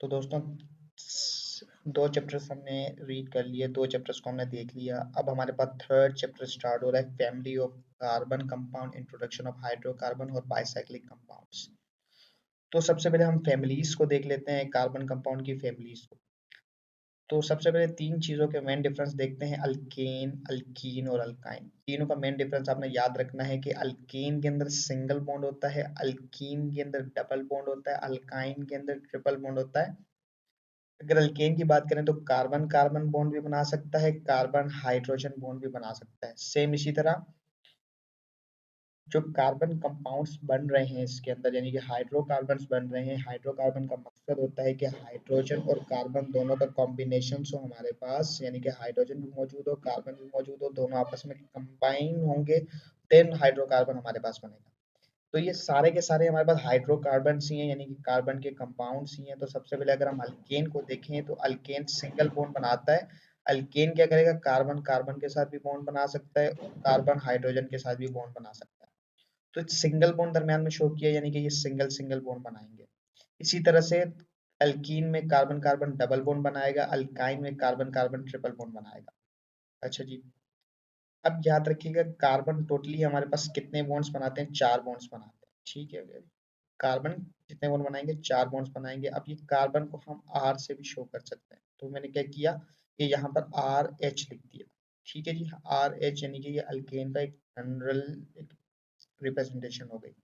तो दोस्तों, दो चैप्टर्स हमने रीड कर लिए, दो चैप्टर्स को हमने देख लिया। अब हमारे पास थर्ड चैप्टर स्टार्ट हो रहा है, family of carbon compound, introduction of hydrocarbon और बाइसाइक्लिक कंपाउंड्स। तो सबसे पहले हम फैमिलीज को देख लेते हैं, कार्बन कंपाउंड की फैमिलीज को। तो सबसे पहले तीन चीजों के मेन डिफरेंस देखते हैं, अल्केन, अल्कीन और अल्काइन। तीनों का मेन डिफरेंस आपने याद रखना है कि अल्केन के अंदर सिंगल बॉन्ड होता है, अल्कीन के अंदर डबल बॉन्ड होता है, अल्काइन के अंदर ट्रिपल बॉन्ड होता है। अगर अल्केन की बात करें तो कार्बन कार्बन बॉन्ड भी बना सकता है, कार्बन हाइड्रोजन बॉन्ड भी बना सकता है। सेम इसी तरह जो कार्बन कंपाउंड्स बन रहे हैं इसके अंदर, यानी कि हाइड्रोकार्बन्स बन रहे हैं। हाइड्रोकार्बन का मकसद होता है कि हाइड्रोजन और कार्बन दोनों का कॉम्बिनेशन हो हमारे पास, यानी कि हाइड्रोजन भी मौजूद हो, कार्बन भी मौजूद हो, दोनों आपस में कंबाइन होंगे, देन हाइड्रोकार्बन हमारे पास बनेगा। तो ये सारे के सारे हमारे पास हाइड्रोकार्बन ही हैं, यानी कि कार्बन के कंपाउंड्स ही हैं। तो सबसे पहले अगर हम अल्केन को देखें तो अल्केन सिंगल बॉन्ड बनाता है। अल्केन क्या करेगा, कार्बन कार्बन के साथ भी बॉन्ड बना सकता है, कार्बन हाइड्रोजन के साथ भी बॉन्ड बना सकता है। तो सिंगल बॉन्ड दरमियान में शो किया, यानी कि ये सिंगल सिंगल बॉन्ड बनाएंगे। इसी तरह से अल्कीन में कार्बन कार्बन डबल बॉन्ड बनाएगा, अल्काइन में कार्बन कार्बन ट्रिपल बॉन्ड बनाएगा। अच्छा जी, अब याद रखिएगा कार्बन टोटली हमारे पास कितने बॉन्ड्स बनाते हैं, चार बॉन्ड्स बनाते हैं। ठीक है, कार्बन कितने बॉन्ड बनाएंगे, चार बॉन्ड्स बनाएंगे। अब ये कार्बन को हम आर से भी शो कर सकते हैं, तो मैंने क्या किया कि यहाँ पर आर एच लिख दिया। ठीक है जी, आर एच यानी कि ये अल्केन का एक जनरल रिप्रेजेंटेशन हो गई।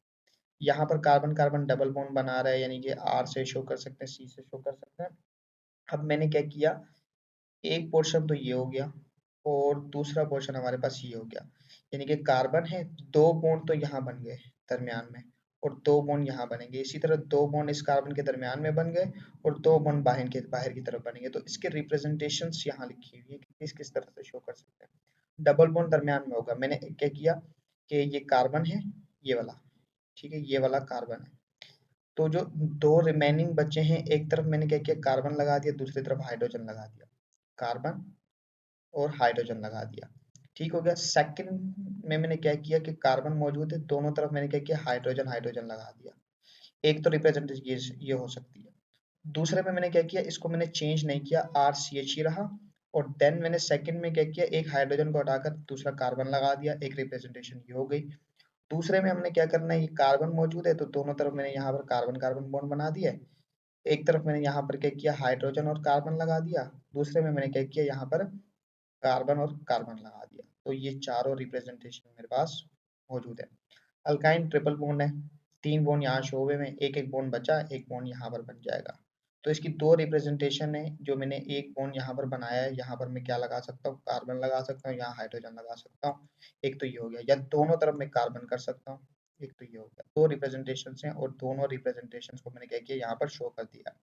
यहाँ पर कार्बन कार्बन डबल बॉन्ड बना रहा है, यानी कि आर से शो कर सकते हैं, सी से शो कर सकते हैं। अब मैंने क्या किया, एक पोर्शन तो ये हो गया और दूसरा पोर्शन हमारे पास ये हो गया, यानी कि कार्बन है, दो बॉन्ड तो यहाँ बन गए दरमियान में और दो बॉन्ड यहाँ बनेंगे। इसी तरह दो बॉन्ड इस कार्बन के दरमियान में बन गए और दो बॉन्ड बाहर की तरफ बनेंगे। तो इसके रिप्रेजेंटेशन यहाँ लिखी हुई है कि किस किस तरह से शो कर सकते हैं। डबल बॉन्ड दरमियान में होगा, मैंने क्या किया कि ये कार्बन है, ये वाला, ठीक है, ये वाला कार्बन है। तो जो दो रिमेनिंग बचे हैं, एक तरफ मैंने क्या किया, कार्बन लगा दिया, दूसरी तरफ हाइड्रोजन लगा दिया, कार्बन और हाइड्रोजन लगा दिया। ठीक हो गया। सेकंड में मैंने क्या किया कि कार्बन मौजूद है, दोनों तरफ मैंने क्या किया, हाइड्रोजन हाइड्रोजन लगा दिया। एक तो रिप्रेजेंटेशन ये हो सकती है। दूसरे में मैंने क्या किया, इसको मैंने चेंज नहीं किया, आर सी एच ही रहा। और देन मैंने सेकंड में क्या किया, एक हाइड्रोजन को हटाकर दूसरा कार्बन लगा दिया, एक रिप्रेजेंटेशन ये हो गई। दूसरे में हमने क्या करना है, ये कार्बन मौजूद है तो दोनों तरफ मैंने यहाँ पर कार्बन कार्बन बॉन्ड बना दिया है। एक तरफ मैंने यहाँ पर क्या किया, हाइड्रोजन और कार्बन लगा दिया, दूसरे में मैंने क्या किया, यहाँ पर कार्बन और कार्बन लगा दिया। तो ये चारों रिप्रेजेंटेशन मेरे पास मौजूद है। अल्काइन ट्रिपल बॉन्ड है, तीन बॉन्ड यहाँ शो हुए में, एक एक बॉन्ड बचा, एक बॉन्ड यहाँ पर बन जाएगा। तो इसकी दो रिप्रेजेंटेशन है, जो मैंने एक बॉन्ड यहाँ पर बनाया है, यहाँ पर मैं क्या लगा सकता हूँ, कार्बन लगा सकता हूँ, यहाँ हाइड्रोजन लगा सकता हूँ। एक तो ये हो गया, या दोनों तरफ मैं कार्बन कर सकता हूँ। एक तो ये हो गया, दो रिप्रेजेंटेशन हैं और दोनों रिप्रेजेंटेशन को मैंने क्या किया, यहाँ पर शो कर दिया।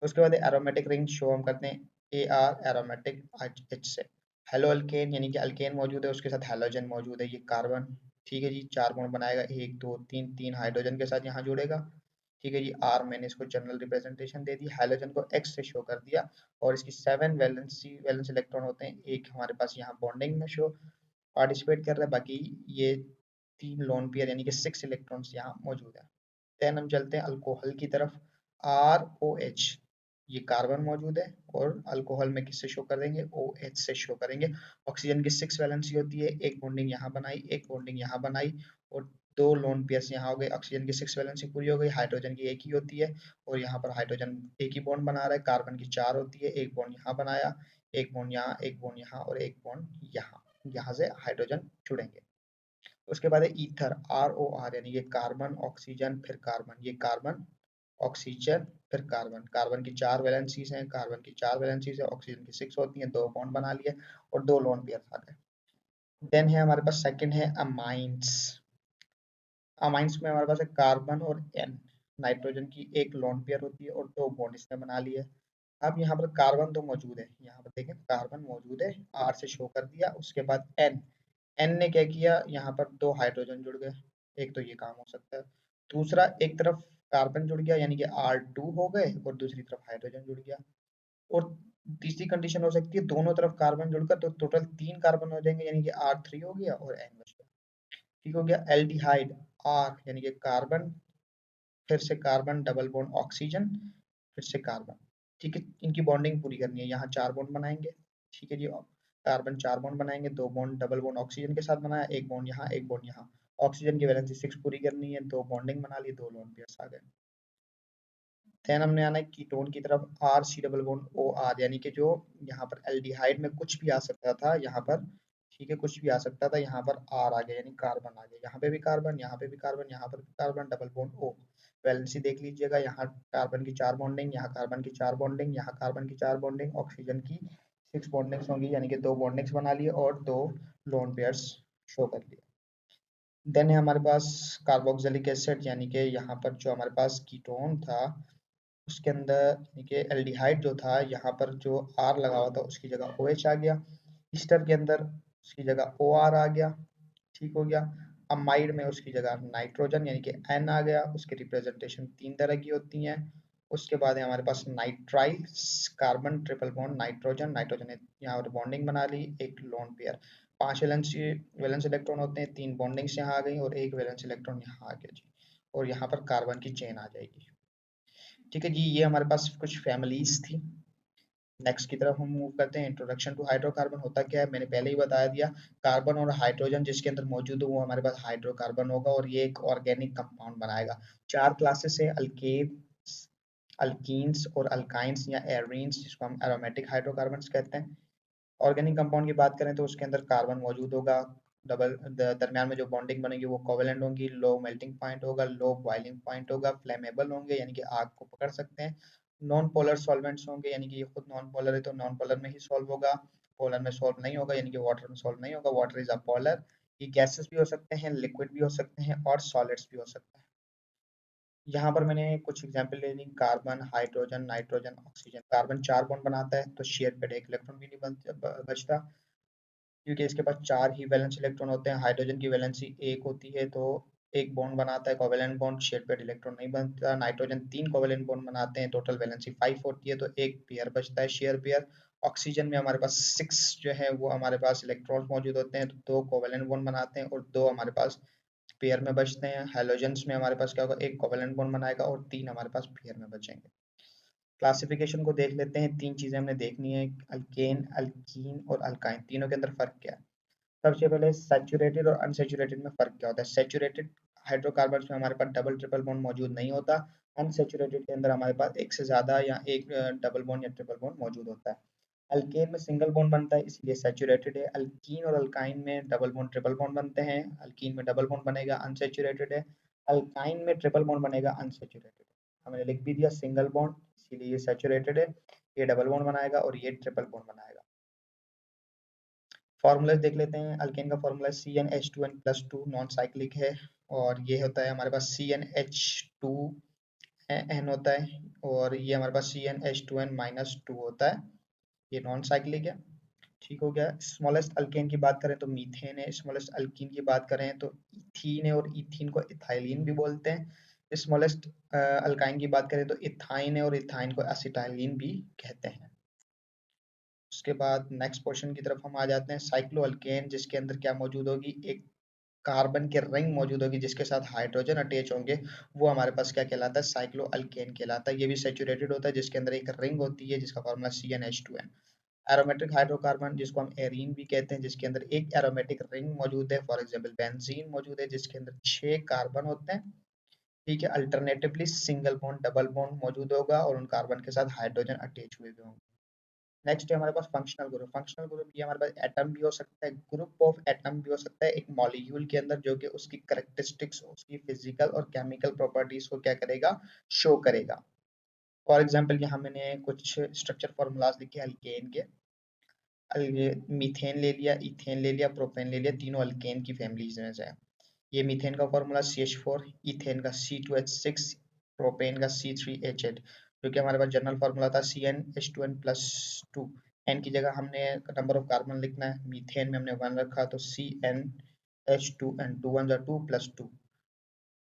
उसके बाद एरोमेटिक रिंग शो हम करते हैं, ए आर एरोमेटिक एच से। हेलो अल्केन यानी कि अल्केन मौजूद है, उसके साथ हेलोजन मौजूद है, ये कार्बन। ठीक है जी, चार बॉन्ड बनाएगा, एक दो तीन, तीन हाइड्रोजन के साथ यहाँ जुड़ेगा। ठीक है जी, आर मैंने इसको जनरल रिप्रेजेंटेशन दे दी, हाइड्रोजन को एक्स से शो कर दिया। और इसकी 7 वैलेंस इलेक्ट्रॉन होते हैं, एक हमारे पास यहाँ बॉन्डिंग में शो पार्टिसिपेट कर रहा है, बाकी ये तीन लोन पेयर यानी कि 6 इलेक्ट्रॉन्स यहाँ मौजूद है। देन हम चलते हैं अल्कोहल की तरफ, आर ओ एच, ये कार्बन मौजूद है और अल्कोहल में किससे शो करेंगे, ओ एच से शो करेंगे। ऑक्सीजन की 6 वैलेंसी होती है, एक बॉन्डिंग यहाँ बनाई, एक बॉन्डिंग यहाँ बनाई और दो लोन पेयर्स यहाँ हो गए। ऑक्सीजन की 6 वैलेंसी पूरी हो गई, हाइड्रोजन की एक ही होती है और यहाँ पर हाइड्रोजन एक ही बॉन्ड बना रहा है। कार्बन की 4 होती है, एक बॉन्ड यहाँ बनाया, एक बॉन्ड यहाँ, एक बॉन्ड यहाँ और एक बॉन्ड यहाँ, यहाँ से हाइड्रोजन जुड़ेंगे। उसके बाद है ईथर, आर ओ आर, यानी ये कार्बन ऑक्सीजन फिर कार्बन, ये कार्बन ऑक्सीजन फिर कार्बन। कार्बन की 4 वैलेंसीज हैं, कार्बन की 4 वैलेंसीज है, ऑक्सीजन की 6 होती हैं, दो बॉन्ड बना लिए और दो लोन पेयर आ गए। देन है हमारे पास सेकंड है अमाइंस। अमाइंस में हमारे पास है कार्बन और एन, नाइट्रोजन की एक लोन पेयर होती है और दो बॉन्ड इसने बना लिए। अब यहाँ पर कार्बन तो मौजूद है, यहाँ पर देखें कार्बन मौजूद है, आर से शो कर दिया। उसके बाद एन, एन ने क्या किया, यहाँ पर दो हाइड्रोजन जुड़ गए, एक तो ये काम हो सकता है। दूसरा, एक तरफ कार्बन जुड़ गया यानी कि R2 हो गए और दूसरी तरफ हाइड्रोजन जुड़ गया। और तीसरी कंडीशन हो सकती है दोनों तरफ कार्बन जुड़कर, तो टोटल तीन कार्बन हो जाएंगे यानी कि R3 हो गया और N बच गया। ठीक हो गया। एल्डिहाइड, R यानी कि कार्बन फिर से कार्बन डबल बॉन्ड ऑक्सीजन, फिर से कार्बन। ठीक है, इनकी बॉन्डिंग पूरी करनी है। यहाँ 4 बॉन्ड बनाएंगे। ठीक है जी, कार्बन 4 बॉन्ड बनाएंगे, 2 बॉन्ड डबल बॉन्ड ऑक्सीजन के साथ बनाया, 1 बॉन्ड यहाँ 1 बॉन्ड यहाँ। ऑक्सीजन की वैलेंसी 6 पूरी करनी है, 2 बॉन्डिंग बना ली, 2 लोन पेयर्स आ गए। देन हमने आना है कीटोन की तरफ, R C double bond O R, यानी कि जो यहाँ पर एल्डिहाइड में कुछ भी आ सकता था यहाँ पर, ठीक है, कुछ भी आ सकता था, यहाँ पर आर आ गया यानी कार्बन आ गया। यहाँ पे भी कार्बन, यहाँ पे भी कार्बन, यहाँ पर भी carbon, double bond O. Valency देख लीजिएगा, यहाँ कार्बन की 4 बॉन्डिंग, यहाँ कार्बन की 4 बॉन्डिंग, यहाँ कार्बन की 4 बॉन्डिंग, ऑक्सीजन की 6 बॉन्डिंग्स होंगी, यानी कि 2 बॉन्डिंग्स बना लिए और 2 लोन पेयर्स शो कर लिए। देन है हमारे पास कार्बोक्सिलिक एसिड, यानी कि यहाँ पर जो हमारे पास कीटोन था उसके अंदर, यानी कि एल्डिहाइड जो था यहाँ पर जो आर लगा हुआ था उसकी जगह ओ एच आ गया। ईस्टर के अंदर उसकी जगह ओ आर आ गया। ठीक हो गया। अमाइड में उसकी जगह नाइट्रोजन यानी कि एन आ गया। उसकी रिप्रेजेंटेशन 3 तरह की होती हैं। उसके बाद है हमारे पास nitrile, carbon triple bond nitrogen, nitrogen ने यहाँ पर बॉन्डिंग बना ली, एक लोन पेयर। 5 वैलेंस इलेक्ट्रॉन होते हैं, 3 बॉन्डिंग्स यहाँ आ गई और 1 वैलेंस इलेक्ट्रॉन यहाँ आ गया जी। और यहाँ पर कार्बन की चेन आ जाएगी। ठीक है जी, ये हमारे पास कुछ फैमिलीज थी। नेक्स्ट की तरफ हम मूव करते हैं। इंट्रोडक्शन टू हाइड्रोकार्बन होता क्या है, मैंने पहले ही बता दिया। कार्बन और हाइड्रोजन जिसके अंदर मौजूद हो वो हमारे पास हाइड्रोकार्बन होगा और ये एक ऑर्गेनिक कंपाउंड बनाएगा। 4 क्लासेस है, अल्केन्स, अल्कीन्स और अल्काइंस या एरीन्स, जिसको हम एरोमेटिक हाइड्रोकार्बन्स कहते हैं। ऑर्गेनिक कंपाउंड की बात करें तो उसके अंदर कार्बन मौजूद होगा, डबल दरमियान में जो बॉन्डिंग बनेगी वो कोवेलेंट होंगी, लो मेल्टिंग पॉइंट होगा, लो बॉइलिंग पॉइंट होगा, फ्लेमेबल होंगे यानी कि आग को पकड़ सकते हैं, नॉन पोलर सॉल्वेंट्स होंगे यानी कि ये खुद नॉन पोलर है तो नॉन पोलर में ही सॉल्व होगा, पोलर में सॉल्व नहीं होगा यानी कि वाटर में सॉल्व नहीं होगा, वाटर इज अ पोलर। ये गैसेस भी हो सकते हैं, लिक्विड भी हो सकते हैं और सॉलिड्स भी हो सकते हैं। यहाँ पर मैंने कुछ एग्जांपल ले ली, carbon, hydrogen, nitrogen, oxygen. Carbon 4 bond बनाता है तो शेयर पेड एक इलेक्ट्रॉन भी नहीं बचता, क्योंकि इसके पास 4 ही वैलेंस इलेक्ट्रॉन होते हैं। हाइड्रोजन की वैलेंसी 1 होती है तो एक बॉन्ड बनाता है, covalent bond, share paid electron नहीं बनता। नाइट्रोजन 3 कोवेलेंट बॉन्ड बनाते हैं, टोटल वैलेंसी 5 होती है तो एक पेयर बचता है, शेयर पेयर। ऑक्सीजन में हमारे पास 6 जो है वो हमारे पास इलेक्ट्रॉन्स मौजूद होते हैं तो 2 कोवेलेंट बॉन्ड बनाते हैं और 2 हमारे पास पेयर में बचते हैं। हेलोजेंस में हमारे पास क्या होगा, एक कोवेलेंट बॉन्ड बनाएगा और 3 हमारे पास पेयर में बचेंगे। क्लासिफिकेशन को देख लेते हैं। 3 चीजें हमने देखनी है, अल्केन, अल्कीन और अल्काइन, तीनों के अंदर फर्क क्या है। सबसे पहले सैचुरेटेड और अनसैचुरेटेड में फर्क क्या होता है। सैचुरेटेड हाइड्रोकार्बन में हमारे पास डबल ट्रिपल बॉन्ड मौजूद नहीं होता। अनसैचुरेटेड के अंदर हमारे पास एक से ज्यादा या एक डबल बॉन्ड या ट्रिपल बॉन्ड मौजूद होता है। अल्केन में सिंगल बॉन्ड बनता है इसलिए सैचुरेटेड है। अल्कीन और अल्काइन में डबल बॉन्ड ट्रिपल बॉन्ड बनते हैं, अल्कीन में डबल बॉन्ड बनेगा, अनसैचुरेटेड है। अल्काइन में ट्रिपल बॉन्ड बनेगा, अनसैचुरेटेड है। हमने लिख भी दिया सिंगल बॉन्ड इसीलिए ये सैचुरेटेड है, ये डबल बॉन्ड बनाएगा और ये ट्रिपल बॉन्ड बनाएगा। फॉर्मूला देख लेते हैं। अल्केन का फॉर्मूला CnH2n+2, नॉन साइक्लिक है और ये होता है हमारे पास CnH2n होता है और ये हमारे पास CnH2n-2 होता है, ये नॉन साइक्लिक है। ठीक हो गया। स्मॉलेस्ट अल्केन की बात करें तो मीथेन है, स्मॉलेस्ट अल्कीन की बात करें तो इथीन है और इथीन को इथाइलिन भी बोलते हैं। स्मॉलेस्ट अल्काइन की बात करें तो इथाइन है और इथाइन को एसिटाइलिन भी कहते हैं। उसके बाद नेक्स्ट क्वेश्चन की तरफ हम आ जाते हैं। साइक्लो अल्केन जिसके अंदर क्या मौजूद होगी, एक कार्बन के रिंग मौजूद होगी जिसके साथ हाइड्रोजन अटैच होंगे, वो हमारे पास क्या कहलाता है, साइक्लो अल्केन कहलाता है। ये भी सैचुरेटेड होता है जिसके अंदर एक रिंग होती है जिसका फॉर्मूला CnH2n। एरोमेटिक हाइड्रोकार्बन जिसको हम एरीन भी कहते हैं, जिसके अंदर एक एरोमेटिक रिंग मौजूद है, फॉर एग्जांपल बेंजीन मौजूद है जिसके अंदर 6 कार्बन होते हैं। ठीक है, alternatively single bond double bond मौजूद होगा और उन कार्बन के साथ हाइड्रोजन अटैच हुए होंगे। नेक्स्ट है हमारे पास फंक्शनल ग्रुप। फंक्शनल ग्रुप ये हमारे पास एटम भी हो सकता है, ग्रुप ऑफ एटम भी हो सकता है एक मॉलिक्यूल के अंदर, जो कि उसकी करेक्टरिस्टिक्स, उसकी फिजिकल और केमिकल प्रॉपर्टीज को क्या करेगा, शो करेगा। फॉर एग्जांपल यहाँ मैंने कुछ स्ट्रक्चर फॉर्मूलाज लिखे अल्केन के। मीथेन ले लिया, इथेन ले लिया, प्रोपेन ले लिया, तीनों अल्केन की फैमिलीज में से है। ये मीथेन का फॉर्मूला CH4, इथेन का C2H6, प्रोपेन का C3H8, जो कि हमारे पास जनरल फॉर्मूला था CnH2n+2। एन की जगह हमने नंबर ऑफ कार्बन लिखना है, मीथेन में हमने 1 रखा तो CnH2n, 2 1 2 +2,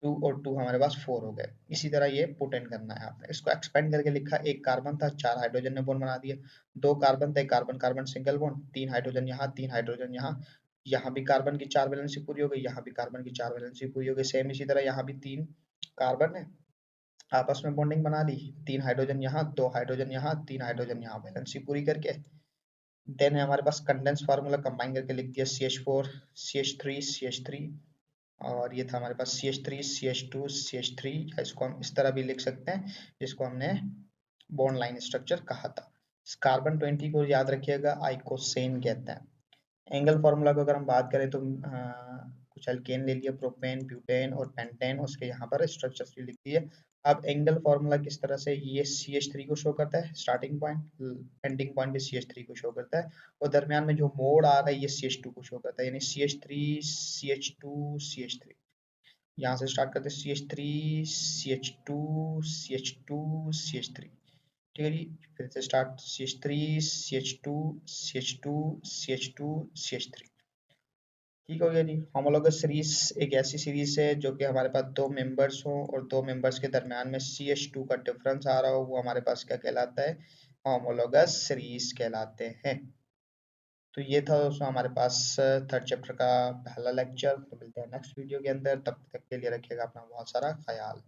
2 और 2 हमारे पास 4 हो गए। इसी तरह ये पुट इन करना है आपने। इसको एक्सपेंड करके लिखा, एक कार्बन था, 4 हाइड्रोजन ने बॉन्ड बना दिया, 2 कार्बन थे, carbon carbon single bond, 3 hydrogen यहाँ, 3 हाइड्रोजन यहाँ, यहाँ भी कार्बन की 4 वैलेंसी पूरी हो गई, यहाँ भी कार्बन की 4 वैलेंसी पूरी हो गई। सेम इसी तरह यहाँ भी 3 कार्बन है आपस में बॉन्डिंग बना ली, 3 हाइड्रोजन यहाँ, 2 हाइड्रोजन यहाँ, 3 हाइड्रोजन यहाँ, वैलेंसी पूरी करके। देन है हमारे पास कंडेंस फार्मूला, कंबाइन करके लिख दिया CH4 CH3 CH3, और ये था हमारे पास CH3 CH2 CH3, या इसको हम इस तरह भी लिख सकते हैं जिसको हमने बॉन्ड लाइन स्ट्रक्चर कहा था। कार्बन 20 को याद रखिएगा आइकोसेन कहते हैं। एंगल फार्मूला को अगर हम बात करें तो कुछ अल्केन ले लिया, प्रोपेन ब्यूटेन और पेंटेन, उसके यहाँ पर स्ट्रक्चर्स भी लिख दिए। अब एंगल फार्मूला किस तरह से, ये CH3 को शो करता है, स्टार्टिंग पॉइंट एंडिंग पॉइंट भी CH3 को शो करता है, और दरमियान में जो मोड़ आ रहा है ये CH2 को शो करता है, यानी CH3 CH2 CH3। यहाँ से स्टार्ट करते हैं CH3 CH2 CH2 CH3, ठीक है जी। फिर से start CH3 CH2 CH2 CH2 CH3, ठीक हो गया जी। होमोलॉगस सीरीज एक ऐसी सीरीज है जो कि हमारे पास दो मेंबर्स हो और दो मेंबर्स के दरमियान में CH2 का डिफरेंस आ रहा हो, वो हमारे पास क्या कहलाता है, होमोलॉगस सीरीज कहलाते हैं। तो ये था दोस्तों हमारे पास थर्ड चैप्टर का पहला लेक्चर। तो मिलते हैं नेक्स्ट वीडियो के अंदर, तब तक के लिए रखिएगा अपना बहुत सारा ख्याल।